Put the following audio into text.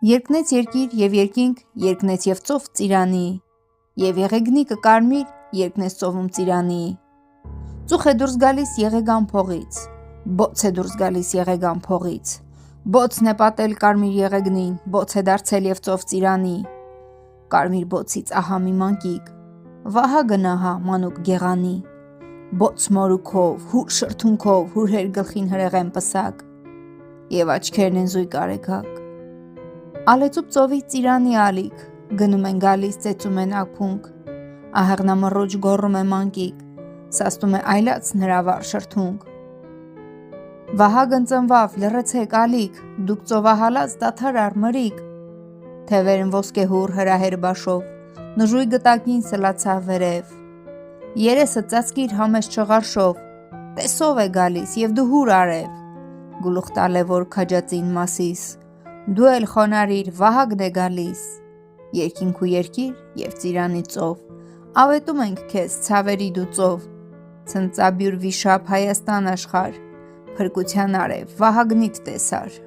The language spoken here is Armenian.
Երկնեց երկիր և երկինք, երկնեց և ծով ծիրանի, և եղեգնիկը կարմիր, երկնեց ծովում ծիրանի։ Ծուխ է դուրս գալիս եղեգան փողից, բոց է դուրս գալիս եղեգան փողից, բոցն է պատել կարմիր եղեգնին, բոց է դարձել և ծով ծիրանի։ Կարմիր բոցից ահա մի մանկիկ, վահա գնահա մանուկ գեղանի, բոց մորուքով, հուր շրթունքով, հուրհեր գլխին հրեղեն պսակ, և աչքերն են զույգ արեգակ։ Ալեծուպ ծովի ծիրանի ալիք, գնում են գալիս ծեծում են ափունք, ահեղնամռոջ գոռում է մանկիկ, սաստում է այլաց նրա վառ շրթունք։ Վահագն ծնվավ, լռեցեք ալիք, դուք ծովահալած դադար արմրիկ, թևերն ոսկեհուռ հրահեր բաշով, նժույգը տակին սլացավ վերև, երեսը ծածկիր համեստ շղարշով, տես ով է գալիս և դու հուր արև, գլուխ տալ է որ քաջածին մասիս, դու էլ խոնարհիր Վահագն է գալիս, երկինք ու երկիր և ծիրանի ծով, ավետում ենք քեզ ցավերի դու ծով, ցնծաբյուր վիշապ Հայաստան աշխարհ, փրկության արև Վահագնիդ տեսար։